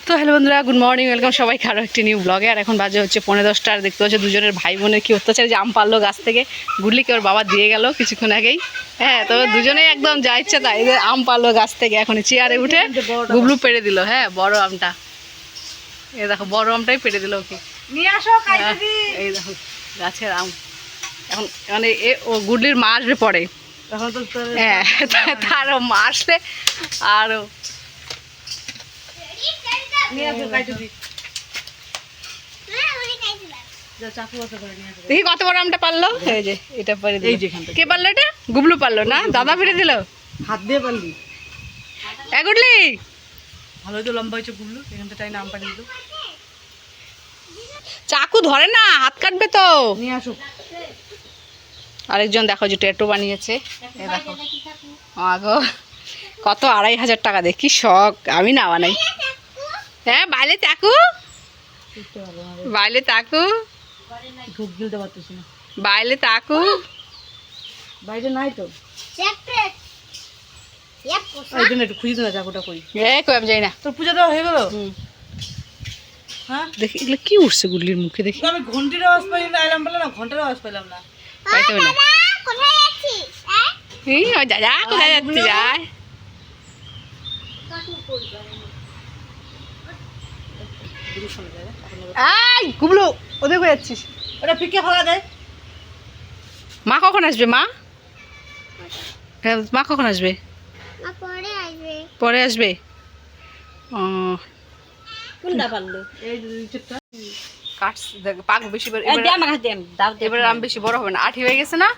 তো হ্যালো বন্ধুরা, good morning, welcome সবাইকে আরও একটি নিউ ব্লগে। আর এখন বাজে হচ্ছে 10:45। আর দেখতে পাচ্ছি দুজনের ভাই বোনের কি অত্যাচার, যে আম পারলো গাছ থেকে, গুডলিকে ওর বাবা দিয়ে গেল কিছুক্ষণ আগেই। হ্যাঁ, তো দুজনেই একদম যা ইচ্ছা তাই, যে আম পারলো গাছ থেকে, এখন চেয়ারে উঠে গুবলু পেড়ে দিল। হ্যাঁ, বড় আমটা, এ দেখো বড় আমটাই পেড়ে দিল ওকে। নিয়ে আসো, এই দেখো গাছের আম। এখন মানে ও গুডলির মা আসবে পরে। তখন তো হ্যাঁ, তারও মা আসলে আরও নিয়ে আসো কাইটে দি। যা চাকু আছে করে নিয়ে আসো। দেখি কত বড় আমটা পারলো। এই যে এটা পেরে দিল। এই যে এখানটা কে পারলো? এটা গুবলু পারলো না, দাদা পেরে দিল। হাত দিয়ে পারলি। গুডলি ভালোই তো লম্বা হয়েছে গুবলু, এখানটা টাই নাম পাঠিয়ে দিল। চাকু ধরে না, হাত কাটবে তো। নিয়ে আসো। আরেকজন দেখো যে ট্যাটু বানিয়েছে। এই দেখো আগো কত 2500 টাকা দিয়ে, কি শখ। আমি না বানাই। হ্যাঁ, বাইলে চাকু, বুঝতে পারবো না রে। বাইলে চাকু, ঢুক গিলতে পারতেছি না। বাইলে চাকু। বাইরে নাই তো। এই জন্য একটু খুঁজে দিন চাকুটা কই। কই আমি যাই না। তোর পূজা দেওয়া হয়ে গেল? হ্যাঁ, দেখি এগুলো কি উঠছে গুডলির মুখে, দেখি। আমি ঘন্টির আওয়াজ পাইলাম না, এলাম পেলাম না, ঘন্টার আওয়াজ পেলাম না। পাইতে হবে না। এই ওই যা, কোথায় যাচ্ছি যায়। এই গুবলু, ওদের কই যাচ্ছিস? ওটা পিকে ফেলা দেয়। মা কখন আসবে? মা মা কখন আসবে? পরে আসবে। ও কোনটা পারলো? এই যে নিচেরটা। কাটস দেখ, পাক বেশি এই দে আমার হাতে দাও দে। এবার আম বেশি বড় হবে না। আঠি হয়ে গেছে না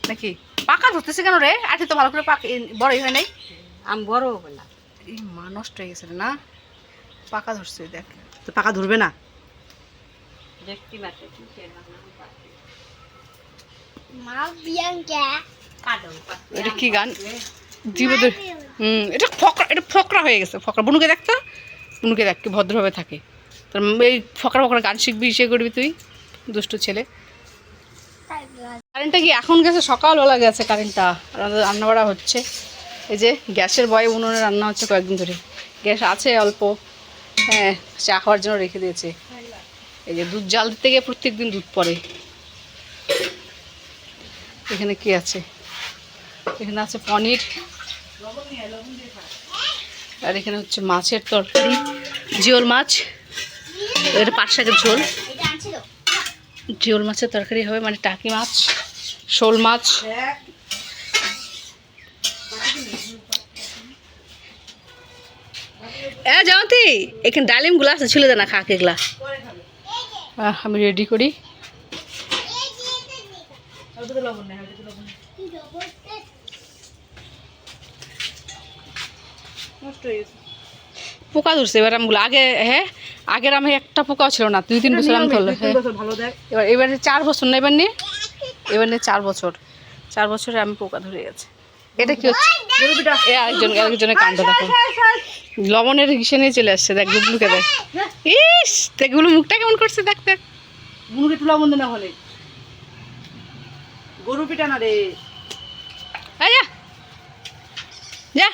নাকি? পাকা ধরতেছে কেন রে? আঠি তো ভালো করে পাক বড়ই হয় নাই। আম বড় হবে না। এই মা নষ্ট হয়ে গেছে রে না, পাকা ধরছে দেখ। তো পাকা ধরবে না। দেখতে মারতে কি না মা বিয়াঙ্কা কাটো। এটা কি গান? জীবদের এটা ফকরা, এটা ফকরা হয়ে গেছে। ফকরা বুনুকে দেখতো, বুনুকে দেখ কি ভদ্রভাবে থাকে। তোর এই ফকরা ফকরা গান শিখবি, সে করবি তুই, দুষ্টু ছেলে। কারেন্টটা কি এখন গেছে? সকালবেলা গেছে কারেন্টটা। রান্না বাড়া হচ্ছে, এই যে গ্যাসের বয়ে উনুনে রান্না হচ্ছে কয়েকদিন ধরে। গ্যাস আছে অল্প, হ্যাঁ, চা খাওয়ার জন্য রেখে দিয়েছে। এই যে দুধ জাল দিতে গিয়ে প্রত্যেক দিন দুধ পড়ে। এখানে কি আছে? এখানে আছে পনির, আর এখানে হচ্ছে মাছের তরকারি, জিওল মাছ। এটা পাট শাকের ঝোল, জিওল মাছের তরকারি হবে, মানে টাকি মাছ, শোল মাছ। জামাতি এখানে ডালিমগুলো আছে, ছিল না, খাক এগুলা। আমি রেডি করি। পোকা ধরছে এবার আমগুলো। আগে হ্যাঁ, আগের আমি একটা পোকাও ছিল না, 2-3 বছর আম ধরলো। হ্যাঁ, এবারে 4 বছর না, এবার নিয়ে 4 বছর, 4 বছরে আমি পোকা ধরে গেছে। এটা কি হচ্ছে? একজনের কাণ্ড দেখো, লবণের ঘিসে নিয়ে চলে আসছে। দেখ গুবলুকে, দেখ, ইস দেখ গুবলু মুখটা কেমন করছে, দেখ দেখ। মুরগি তুলা বন্ধ না হলে গরু পিটা না রে। যা যা,